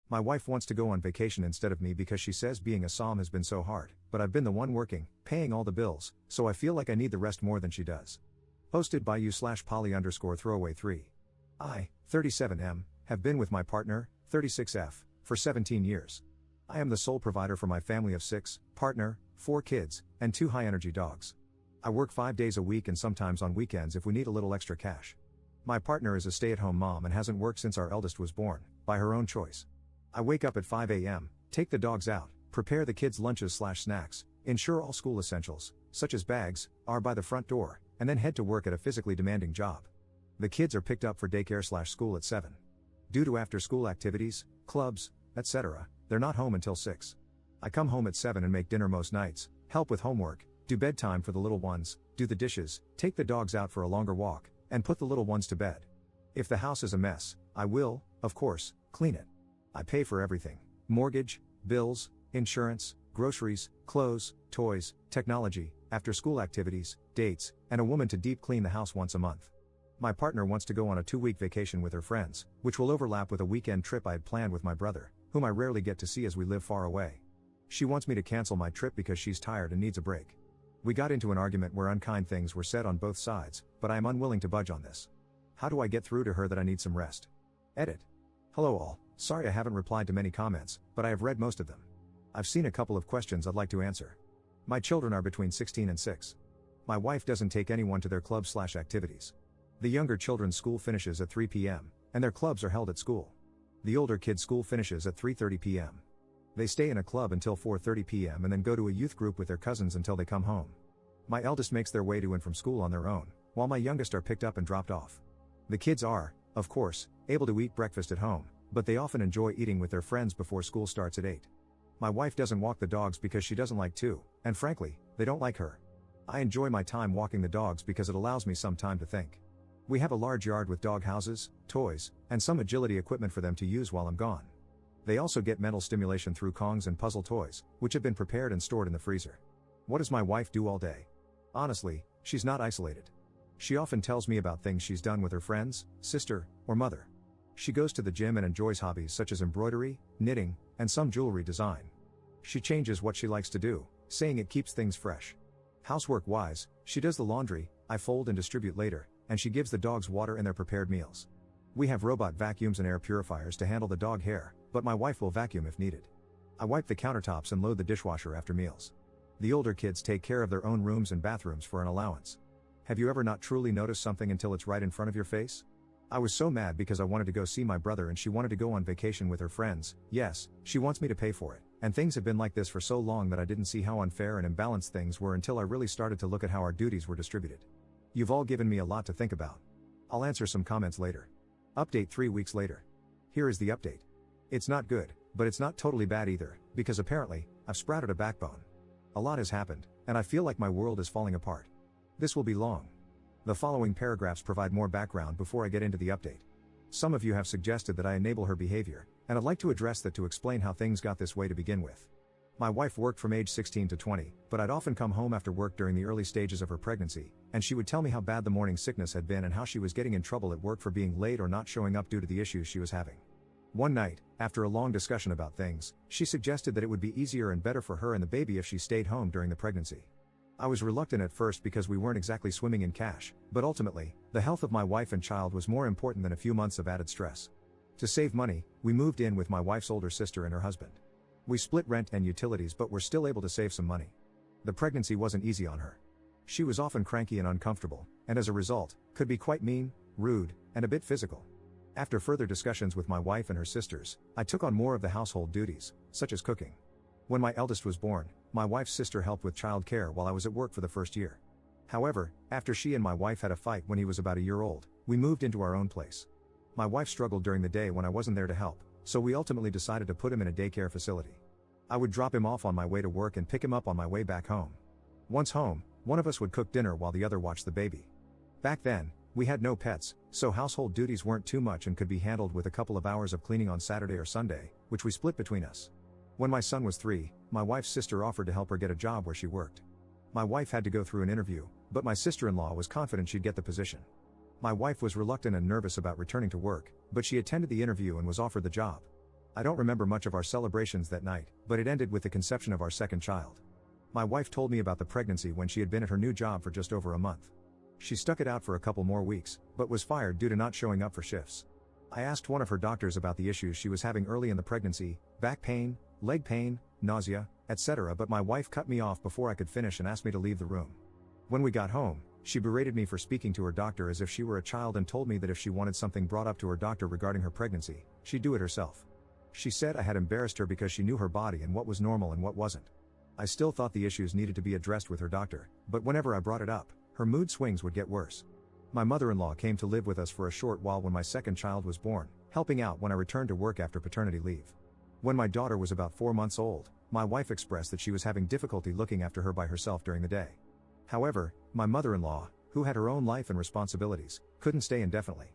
My wife wants to go on vacation instead of me because she says being a SAHM has been so hard, but I've been the one working, paying all the bills, so I feel like I need the rest more than she does. Posted by you/poly_throwaway3. I, 37M, have been with my partner, 36F, for 17 years. I am the sole provider for my family of 6, partner, 4 kids, and 2 high-energy dogs. I work 5 days a week and sometimes on weekends if we need a little extra cash. My partner is a stay-at-home mom and hasn't worked since our eldest was born, by her own choice. I wake up at 5 a.m., take the dogs out, prepare the kids' lunches/snacks, ensure all school essentials, such as bags, are by the front door, and then head to work at a physically demanding job. The kids are picked up for daycare/school at 7. Due to after-school activities, clubs, etc., they're not home until 6. I come home at 7 and make dinner most nights, help with homework, do bedtime for the little ones, do the dishes, take the dogs out for a longer walk, and put the little ones to bed. If the house is a mess, I will, of course, clean it. I pay for everything: mortgage, bills, insurance, groceries, clothes, toys, technology, after-school activities, dates, and a woman to deep clean the house once a month. My partner wants to go on a 2-week vacation with her friends, which will overlap with a weekend trip I had planned with my brother, whom I rarely get to see as we live far away. She wants me to cancel my trip because she's tired and needs a break. We got into an argument where unkind things were said on both sides, but I am unwilling to budge on this. How do I get through to her that I need some rest? Edit. Hello all, sorry I haven't replied to many comments, but I have read most of them. I've seen a couple of questions I'd like to answer. My children are between 16 and 6. My wife doesn't take anyone to their clubs/activities. The younger children's school finishes at 3 p.m., and their clubs are held at school. The older kids' school finishes at 3:30 p.m. They stay in a club until 4:30 p.m. and then go to a youth group with their cousins until they come home. My eldest makes their way to and from school on their own, while my youngest are picked up and dropped off. The kids are, of course, able to eat breakfast at home, but they often enjoy eating with their friends before school starts at 8. My wife doesn't walk the dogs because she doesn't like to, and frankly, they don't like her. I enjoy my time walking the dogs because it allows me some time to think. We have a large yard with dog houses, toys, and some agility equipment for them to use while I'm gone. They also get mental stimulation through Kongs and puzzle toys, which have been prepared and stored in the freezer. What does my wife do all day? Honestly, she's not isolated. She often tells me about things she's done with her friends, sister, or mother. She goes to the gym and enjoys hobbies such as embroidery, knitting, and some jewelry design. She changes what she likes to do, saying it keeps things fresh. Housework-wise, she does the laundry, I fold and distribute later, and she gives the dogs water and their prepared meals. We have robot vacuums and air purifiers to handle the dog hair, but my wife will vacuum if needed. I wipe the countertops and load the dishwasher after meals. The older kids take care of their own rooms and bathrooms for an allowance. Have you ever not truly noticed something until it's right in front of your face? I was so mad because I wanted to go see my brother and she wanted to go on vacation with her friends. Yes, she wants me to pay for it, and things have been like this for so long that I didn't see how unfair and imbalanced things were until I really started to look at how our duties were distributed. You've all given me a lot to think about. I'll answer some comments later. Update 3 weeks later. Here is the update. It's not good, but it's not totally bad either, because apparently, I've sprouted a backbone. A lot has happened, and I feel like my world is falling apart. This will be long. The following paragraphs provide more background before I get into the update. Some of you have suggested that I enable her behavior, and I'd like to address that to explain how things got this way to begin with. My wife worked from age 16 to 20, but I'd often come home after work during the early stages of her pregnancy, and she would tell me how bad the morning sickness had been and how she was getting in trouble at work for being late or not showing up due to the issues she was having. One night, after a long discussion about things, she suggested that it would be easier and better for her and the baby if she stayed home during the pregnancy. I was reluctant at first because we weren't exactly swimming in cash, but ultimately, the health of my wife and child was more important than a few months of added stress. To save money, we moved in with my wife's older sister and her husband. We split rent and utilities but were still able to save some money. The pregnancy wasn't easy on her. She was often cranky and uncomfortable, and as a result, could be quite mean, rude, and a bit physical. After further discussions with my wife and her sisters, I took on more of the household duties, such as cooking. When my eldest was born, my wife's sister helped with child care while I was at work for the first year. However, after she and my wife had a fight when he was about a year old, we moved into our own place. My wife struggled during the day when I wasn't there to help, so we ultimately decided to put him in a daycare facility. I would drop him off on my way to work and pick him up on my way back home. Once home, one of us would cook dinner while the other watched the baby. Back then, we had no pets, so household duties weren't too much and could be handled with a couple of hours of cleaning on Saturday or Sunday, which we split between us. When my son was 3, my wife's sister offered to help her get a job where she worked. My wife had to go through an interview, but my sister-in-law was confident she'd get the position. My wife was reluctant and nervous about returning to work, but she attended the interview and was offered the job. I don't remember much of our celebrations that night, but it ended with the conception of our second child. My wife told me about the pregnancy when she had been at her new job for just over a month. She stuck it out for a couple more weeks, but was fired due to not showing up for shifts. I asked one of her doctors about the issues she was having early in the pregnancy, back pain, leg pain, nausea, etc., but my wife cut me off before I could finish and asked me to leave the room. When we got home, she berated me for speaking to her doctor as if she were a child and told me that if she wanted something brought up to her doctor regarding her pregnancy, she'd do it herself. She said I had embarrassed her because she knew her body and what was normal and what wasn't. I still thought the issues needed to be addressed with her doctor, but whenever I brought it up, her mood swings would get worse. My mother-in-law came to live with us for a short while when my second child was born, helping out when I returned to work after paternity leave. When my daughter was about 4 months old, my wife expressed that she was having difficulty looking after her by herself during the day. However, my mother-in-law, who had her own life and responsibilities, couldn't stay indefinitely.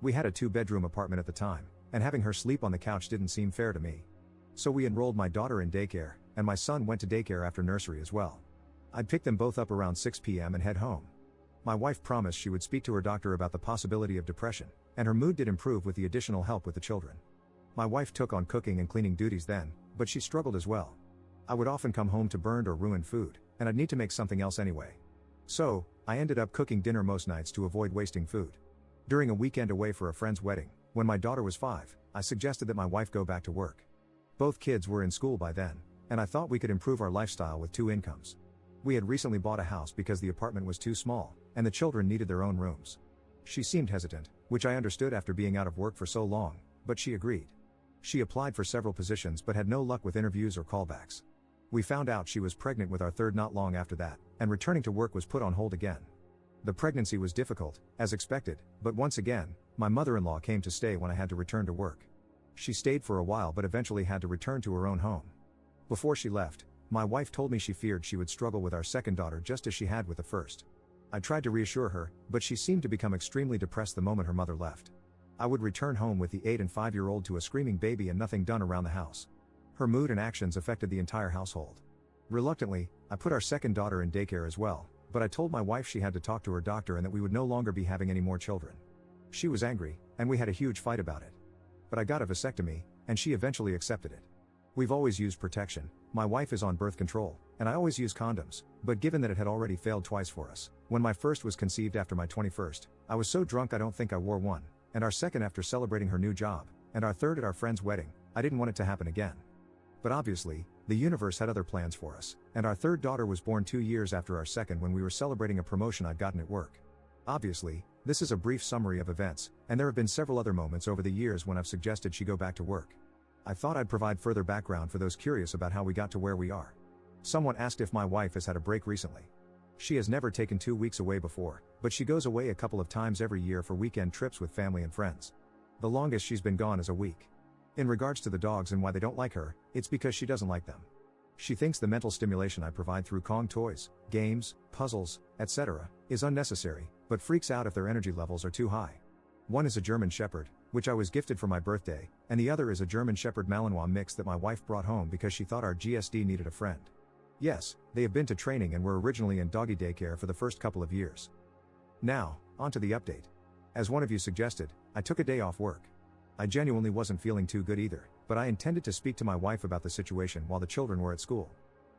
We had a 2-bedroom apartment at the time, and having her sleep on the couch didn't seem fair to me. So we enrolled my daughter in daycare, and my son went to daycare after nursery as well. I'd pick them both up around 6 p.m. and head home. My wife promised she would speak to her doctor about the possibility of depression, and her mood did improve with the additional help with the children. My wife took on cooking and cleaning duties then, but she struggled as well. I would often come home to burned or ruined food, and I'd need to make something else anyway. So, I ended up cooking dinner most nights to avoid wasting food. During a weekend away for a friend's wedding, when my daughter was 5, I suggested that my wife go back to work. Both kids were in school by then, and I thought we could improve our lifestyle with 2 incomes. We had recently bought a house because the apartment was too small, and the children needed their own rooms. She seemed hesitant, which I understood after being out of work for so long, but she agreed. She applied for several positions but had no luck with interviews or callbacks. We found out she was pregnant with our third not long after that, and returning to work was put on hold again. The pregnancy was difficult, as expected, but once again, my mother-in-law came to stay when I had to return to work. She stayed for a while but eventually had to return to her own home. Before she left, my wife told me she feared she would struggle with our second daughter just as she had with the first. I tried to reassure her, but she seemed to become extremely depressed the moment her mother left. I would return home with the 8 and 5-year-old to a screaming baby and nothing done around the house. Her mood and actions affected the entire household. Reluctantly, I put our second daughter in daycare as well, but I told my wife she had to talk to her doctor and that we would no longer be having any more children. She was angry, and we had a huge fight about it. But I got a vasectomy, and she eventually accepted it. We've always used protection. My wife is on birth control, and I always use condoms, but given that it had already failed twice for us, when my first was conceived after my 21st, I was so drunk I don't think I wore one, and our second after celebrating her new job, and our third at our friend's wedding, I didn't want it to happen again. But obviously, the universe had other plans for us, and our third daughter was born 2 years after our second when we were celebrating a promotion I'd gotten at work. Obviously, this is a brief summary of events, and there have been several other moments over the years when I've suggested she go back to work. I thought I'd provide further background for those curious about how we got to where we are. Someone asked if my wife has had a break recently. She has never taken 2 weeks away before, but she goes away a couple of times every year for weekend trips with family and friends. The longest she's been gone is a week. In regards to the dogs and why they don't like her, it's because she doesn't like them. She thinks the mental stimulation I provide through Kong toys, games, puzzles, etc., is unnecessary, but freaks out if their energy levels are too high. One is a German Shepherd, which I was gifted for my birthday, and the other is a German Shepherd Malinois mix that my wife brought home because she thought our GSD needed a friend. Yes, they have been to training and were originally in doggy daycare for the first couple of years. Now, on to the update. As one of you suggested, I took a day off work. I genuinely wasn't feeling too good either, but I intended to speak to my wife about the situation while the children were at school.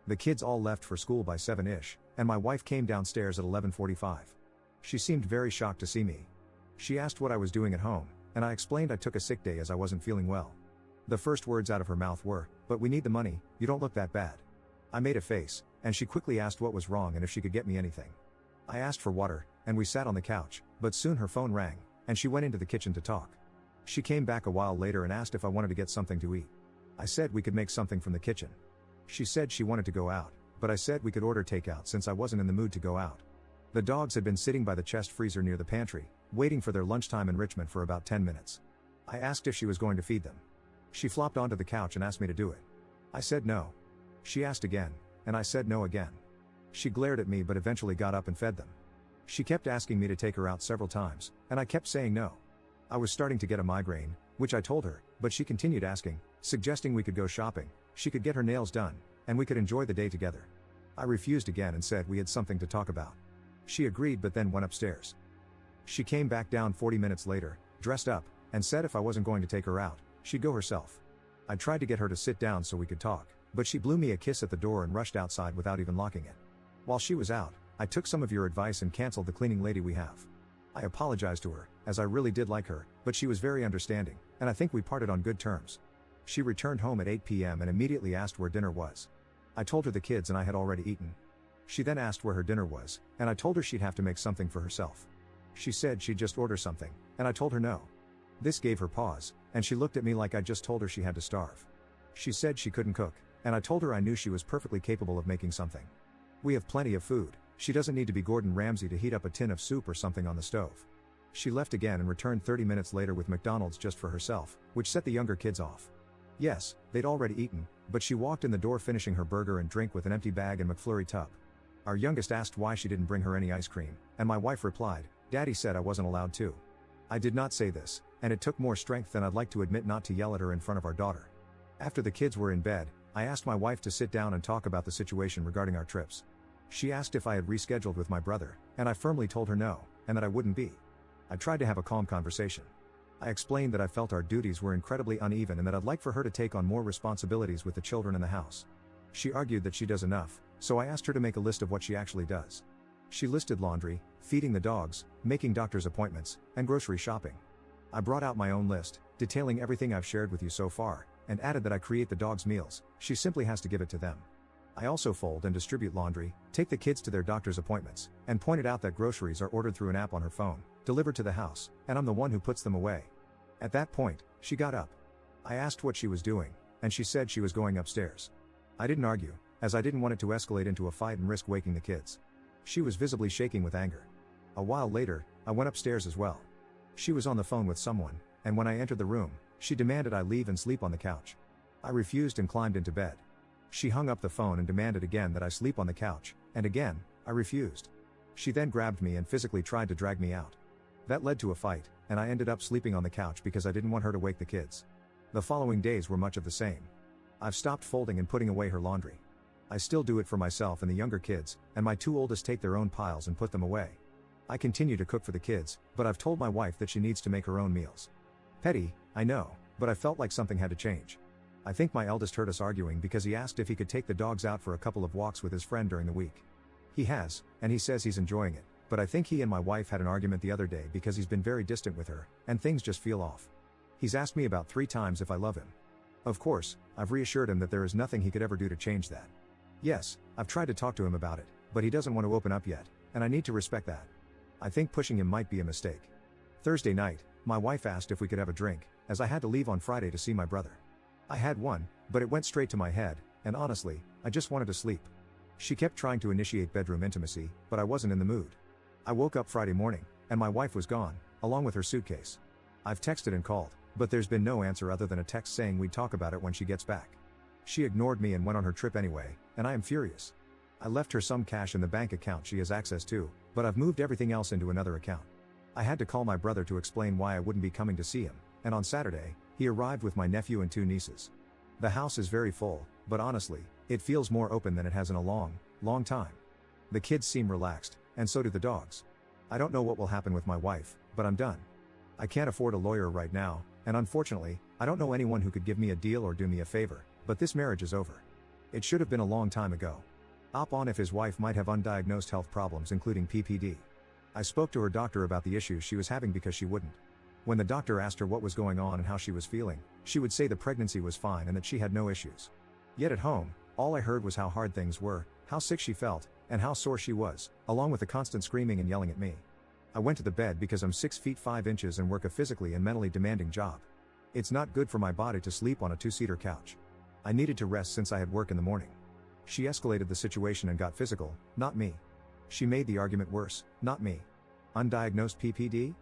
The kids all left for school by 7-ish, and my wife came downstairs at 11:45. She seemed very shocked to see me. She asked what I was doing at home, and I explained I took a sick day as I wasn't feeling well. The first words out of her mouth were, "But we need the money, you don't look that bad." I made a face, and she quickly asked what was wrong and if she could get me anything. I asked for water, and we sat on the couch, but soon her phone rang, and she went into the kitchen to talk. She came back a while later and asked if I wanted to get something to eat. I said we could make something from the kitchen. She said she wanted to go out, but I said we could order takeout since I wasn't in the mood to go out. The dogs had been sitting by the chest freezer near the pantry, waiting for their lunchtime enrichment for about 10 minutes. I asked if she was going to feed them. She flopped onto the couch and asked me to do it. I said no. She asked again, and I said no again. She glared at me but eventually got up and fed them. She kept asking me to take her out several times, and I kept saying no. I was starting to get a migraine, which I told her, but she continued asking, suggesting we could go shopping, she could get her nails done, and we could enjoy the day together. I refused again and said we had something to talk about. She agreed but then went upstairs. She came back down 40 minutes later, dressed up, and said if I wasn't going to take her out, she'd go herself. I tried to get her to sit down so we could talk, but she blew me a kiss at the door and rushed outside without even locking it. While she was out, I took some of your advice and canceled the cleaning lady we have. I apologized to her, as I really did like her, but she was very understanding, and I think we parted on good terms. She returned home at 8 p.m. and immediately asked where dinner was. I told her the kids and I had already eaten. She then asked where her dinner was, and I told her she'd have to make something for herself. She said she'd just order something, and I told her no. This gave her pause, and she looked at me like I just told her she had to starve. She said she couldn't cook, and I told her I knew she was perfectly capable of making something. We have plenty of food, she doesn't need to be Gordon Ramsay to heat up a tin of soup or something on the stove. She left again and returned 30 minutes later with McDonald's just for herself, which set the younger kids off. Yes, they'd already eaten, but she walked in the door finishing her burger and drink with an empty bag and McFlurry tub. Our youngest asked why she didn't bring her any ice cream, and my wife replied, "Daddy said I wasn't allowed to." I did not say this, and it took more strength than I'd like to admit not to yell at her in front of our daughter. After the kids were in bed, I asked my wife to sit down and talk about the situation regarding our trips. She asked if I had rescheduled with my brother, and I firmly told her no, and that I wouldn't be. I tried to have a calm conversation. I explained that I felt our duties were incredibly uneven and that I'd like for her to take on more responsibilities with the children in the house. She argued that she does enough, so I asked her to make a list of what she actually does. She listed laundry, feeding the dogs, making doctor's appointments, and grocery shopping. I brought out my own list, detailing everything I've shared with you so far, and added that I create the dogs' meals, she simply has to give it to them. I also fold and distribute laundry, take the kids to their doctor's appointments, and pointed out that groceries are ordered through an app on her phone, delivered to the house, and I'm the one who puts them away. At that point, she got up. I asked what she was doing, and she said she was going upstairs. I didn't argue, as I didn't want it to escalate into a fight and risk waking the kids. She was visibly shaking with anger. A while later, I went upstairs as well. She was on the phone with someone, and when I entered the room, she demanded I leave and sleep on the couch. I refused and climbed into bed. She hung up the phone and demanded again that I sleep on the couch, and again, I refused. She then grabbed me and physically tried to drag me out. That led to a fight, and I ended up sleeping on the couch because I didn't want her to wake the kids. The following days were much of the same. I've stopped folding and putting away her laundry. I still do it for myself and the younger kids, and my two oldest take their own piles and put them away. I continue to cook for the kids, but I've told my wife that she needs to make her own meals. Petty, I know, but I felt like something had to change. I think my eldest heard us arguing because he asked if he could take the dogs out for a couple of walks with his friend during the week. He has, and he says he's enjoying it, but I think he and my wife had an argument the other day because he's been very distant with her, and things just feel off. He's asked me about 3 times if I love him. Of course, I've reassured him that there is nothing he could ever do to change that. Yes, I've tried to talk to him about it, but he doesn't want to open up yet, and I need to respect that. I think pushing him might be a mistake. Thursday night, my wife asked if we could have a drink, as I had to leave on Friday to see my brother. I had one, but it went straight to my head, and honestly, I just wanted to sleep. She kept trying to initiate bedroom intimacy, but I wasn't in the mood. I woke up Friday morning, and my wife was gone, along with her suitcase. I've texted and called, but there's been no answer other than a text saying we'd talk about it when she gets back. She ignored me and went on her trip anyway, and I am furious. I left her some cash in the bank account she has access to, but I've moved everything else into another account. I had to call my brother to explain why I wouldn't be coming to see him, and on Saturday, he arrived with my nephew and 2 nieces. The house is very full, but honestly, it feels more open than it has in a long time. The kids seem relaxed, and so do the dogs. I don't know what will happen with my wife, but I'm done. I can't afford a lawyer right now, and unfortunately, I don't know anyone who could give me a deal or do me a favor, but this marriage is over. It should have been a long time ago. Op on if his wife might have undiagnosed health problems including PPD. I spoke to her doctor about the issues she was having because she wouldn't. When the doctor asked her what was going on and how she was feeling, she would say the pregnancy was fine and that she had no issues. Yet at home, all I heard was how hard things were, how sick she felt, and how sore she was, along with the constant screaming and yelling at me. I went to the bed because I'm 6 feet 5 inches and work a physically and mentally demanding job. It's not good for my body to sleep on a 2-seater couch. I needed to rest since I had work in the morning. She escalated the situation and got physical, not me. She made the argument worse, not me. Undiagnosed PPD?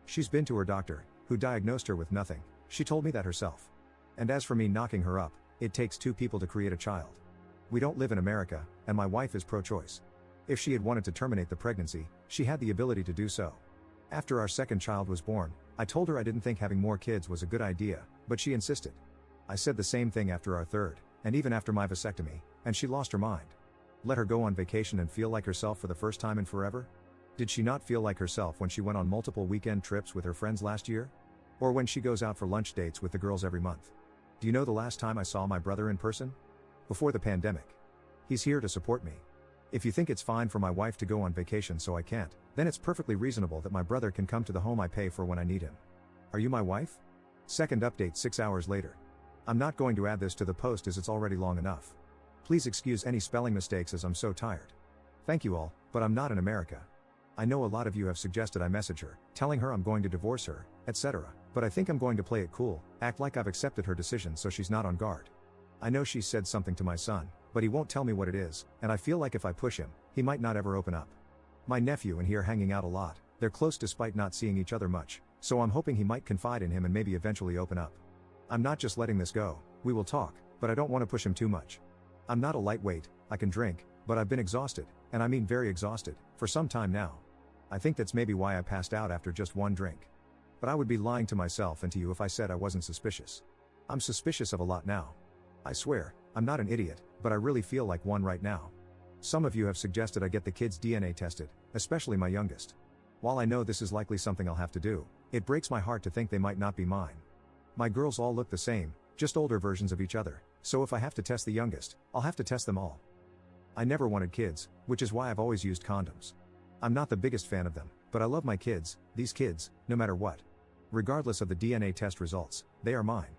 She's been to her doctor, who diagnosed her with nothing. She told me that herself. And as for me knocking her up, it takes 2 people to create a child. We don't live in America, and my wife is pro-choice. If she had wanted to terminate the pregnancy, she had the ability to do so. After our second child was born, I told her I didn't think having more kids was a good idea, but she insisted. I said the same thing after our third, and even after my vasectomy, and she lost her mind. Let her go on vacation and feel like herself for the first time in forever? Did she not feel like herself when she went on multiple weekend trips with her friends last year? Or when she goes out for lunch dates with the girls every month? Do you know the last time I saw my brother in person? Before the pandemic. He's here to support me. If you think it's fine for my wife to go on vacation so I can't, then it's perfectly reasonable that my brother can come to the home I pay for when I need him. Are you my wife? Second update 6 hours later. I'm not going to add this to the post as it's already long enough. Please excuse any spelling mistakes as I'm so tired. Thank you all, but I'm not in America. I know a lot of you have suggested I message her, telling her I'm going to divorce her, etc. But I think I'm going to play it cool, act like I've accepted her decision so she's not on guard. I know she said something to my son, but he won't tell me what it is, and I feel like if I push him, he might not ever open up. My nephew and he are hanging out a lot, they're close despite not seeing each other much, so I'm hoping he might confide in him and maybe eventually open up. I'm not just letting this go, we will talk, but I don't want to push him too much. I'm not a lightweight, I can drink, but I've been exhausted, and I mean very exhausted, for some time now. I think that's maybe why I passed out after just one drink. But I would be lying to myself and to you if I said I wasn't suspicious. I'm suspicious of a lot now. I swear, I'm not an idiot, but I really feel like one right now. Some of you have suggested I get the kids' DNA tested, especially my youngest. While I know this is likely something I'll have to do, it breaks my heart to think they might not be mine. My girls all look the same, just older versions of each other, so if I have to test the youngest, I'll have to test them all. I never wanted kids, which is why I've always used condoms. I'm not the biggest fan of them, but I love my kids, these kids, no matter what. Regardless of the DNA test results, they are mine.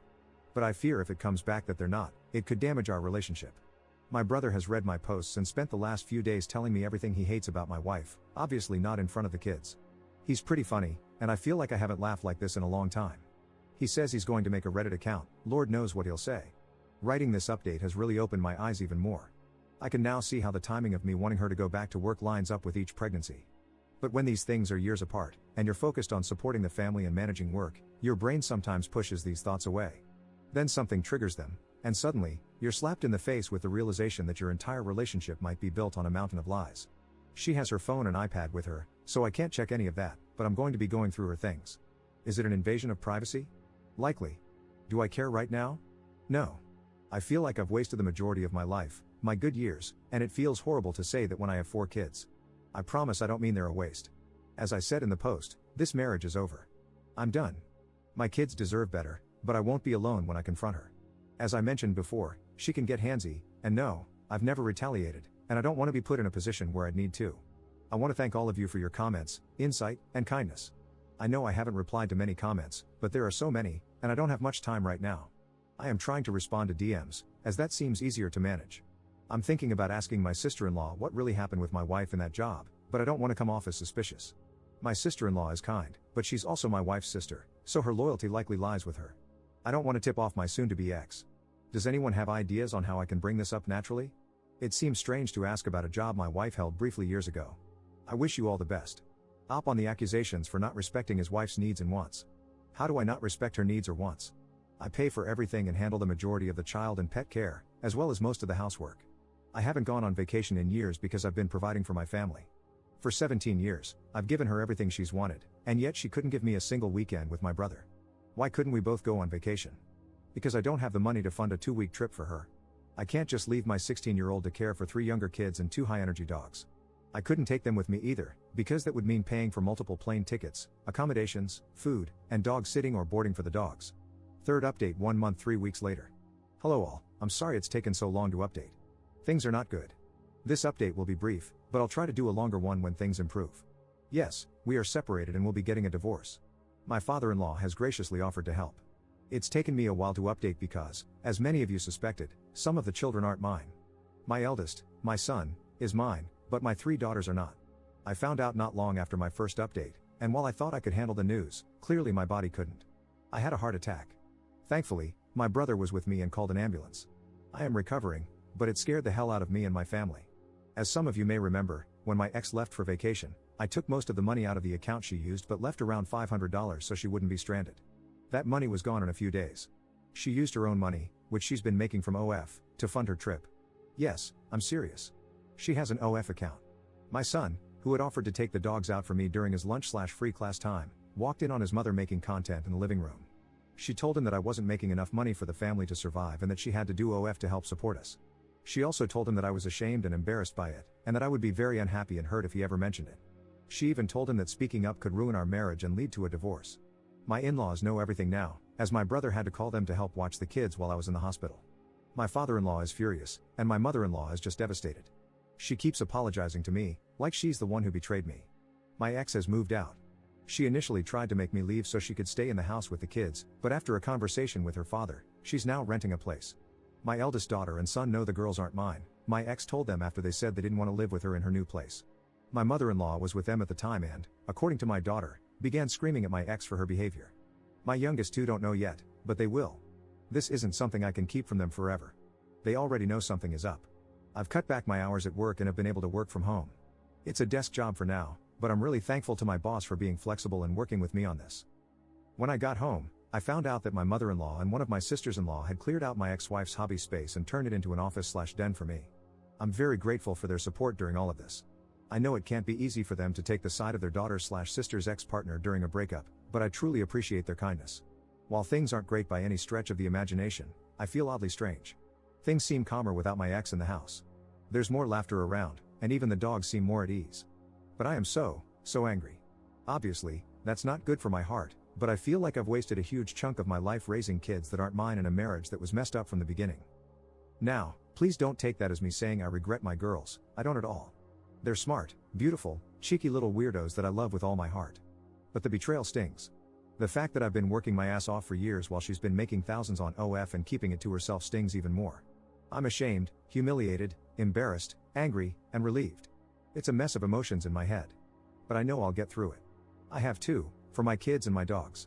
But I fear if it comes back that they're not, it could damage our relationship. My brother has read my posts and spent the last few days telling me everything he hates about my wife, obviously not in front of the kids. He's pretty funny, and I feel like I haven't laughed like this in a long time. He says he's going to make a Reddit account, Lord knows what he'll say. Writing this update has really opened my eyes even more. I can now see how the timing of me wanting her to go back to work lines up with each pregnancy. But when these things are years apart, and you're focused on supporting the family and managing work, your brain sometimes pushes these thoughts away. Then something triggers them, and suddenly, you're slapped in the face with the realization that your entire relationship might be built on a mountain of lies. She has her phone and iPad with her, so I can't check any of that, but I'm going to be going through her things. Is it an invasion of privacy? Likely. Do I care right now? No. I feel like I've wasted the majority of my life, my good years, and it feels horrible to say that when I have 4 kids. I promise I don't mean they're a waste. As I said in the post, this marriage is over. I'm done. My kids deserve better, but I won't be alone when I confront her. As I mentioned before, she can get handsy, and no, I've never retaliated, and I don't want to be put in a position where I'd need to. I want to thank all of you for your comments, insight, and kindness. I know I haven't replied to many comments, but there are so many, and I don't have much time right now. I am trying to respond to DMs, as that seems easier to manage. I'm thinking about asking my sister-in-law what really happened with my wife in that job, but I don't want to come off as suspicious. My sister-in-law is kind, but she's also my wife's sister, so her loyalty likely lies with her. I don't want to tip off my soon-to-be ex. Does anyone have ideas on how I can bring this up naturally? It seems strange to ask about a job my wife held briefly years ago. I wish you all the best. Op on the accusations for not respecting his wife's needs and wants. How do I not respect her needs or wants? I pay for everything and handle the majority of the child and pet care, as well as most of the housework. I haven't gone on vacation in years because I've been providing for my family. For 17 years, I've given her everything she's wanted, and yet she couldn't give me a single weekend with my brother. Why couldn't we both go on vacation? Because I don't have the money to fund a 2-week trip for her. I can't just leave my 16-year-old to care for 3 younger kids and 2 high-energy dogs. I couldn't take them with me either, because that would mean paying for multiple plane tickets, accommodations, food, and dog sitting or boarding for the dogs. Third update 1 month 3 weeks later. Hello all, I'm sorry it's taken so long to update. Things are not good. This update will be brief, but I'll try to do a longer one when things improve. Yes, we are separated and will be getting a divorce. My father-in-law has graciously offered to help. It's taken me a while to update because, as many of you suspected, some of the children aren't mine. My eldest, my son, is mine, but my 3 daughters are not. I found out not long after my first update, and while I thought I could handle the news, clearly my body couldn't. I had a heart attack. Thankfully, my brother was with me and called an ambulance. I am recovering, but it scared the hell out of me and my family. As some of you may remember, when my ex left for vacation, I took most of the money out of the account she used but left around $500 so she wouldn't be stranded. That money was gone in a few days. She used her own money, which she's been making from OF, to fund her trip. Yes, I'm serious. She has an OF account. My son, who had offered to take the dogs out for me during his lunch/free class time, walked in on his mother making content in the living room. She told him that I wasn't making enough money for the family to survive and that she had to do OF to help support us. She also told him that I was ashamed and embarrassed by it, and that I would be very unhappy and hurt if he ever mentioned it. She even told him that speaking up could ruin our marriage and lead to a divorce. My in-laws know everything now, as my brother had to call them to help watch the kids while I was in the hospital. My father-in-law is furious, and my mother-in-law is just devastated. She keeps apologizing to me, like she's the one who betrayed me. My ex has moved out. She initially tried to make me leave so she could stay in the house with the kids, but after a conversation with her father, she's now renting a place. My eldest daughter and son know the girls aren't mine. My ex told them after they said they didn't want to live with her in her new place. My mother-in-law was with them at the time and, according to my daughter, began screaming at my ex for her behavior. My youngest two don't know yet, but they will. This isn't something I can keep from them forever. They already know something is up. I've cut back my hours at work and have been able to work from home. It's a desk job for now, but I'm really thankful to my boss for being flexible and working with me on this. When I got home, I found out that my mother-in-law and one of my sisters-in-law had cleared out my ex-wife's hobby space and turned it into an office/den for me. I'm very grateful for their support during all of this. I know it can't be easy for them to take the side of their daughter/sister's ex-partner during a breakup, but I truly appreciate their kindness. While things aren't great by any stretch of the imagination, I feel oddly strange. Things seem calmer without my ex in the house. There's more laughter around, and even the dogs seem more at ease. But I am so angry. Obviously, that's not good for my heart, but I feel like I've wasted a huge chunk of my life raising kids that aren't mine in a marriage that was messed up from the beginning. Now, please don't take that as me saying I regret my girls. I don't at all. They're smart, beautiful, cheeky little weirdos that I love with all my heart. But the betrayal stings. The fact that I've been working my ass off for years while she's been making thousands on OF and keeping it to herself stings even more. I'm ashamed, humiliated, embarrassed, angry, and relieved. It's a mess of emotions in my head. But I know I'll get through it. I have to, for my kids and my dogs.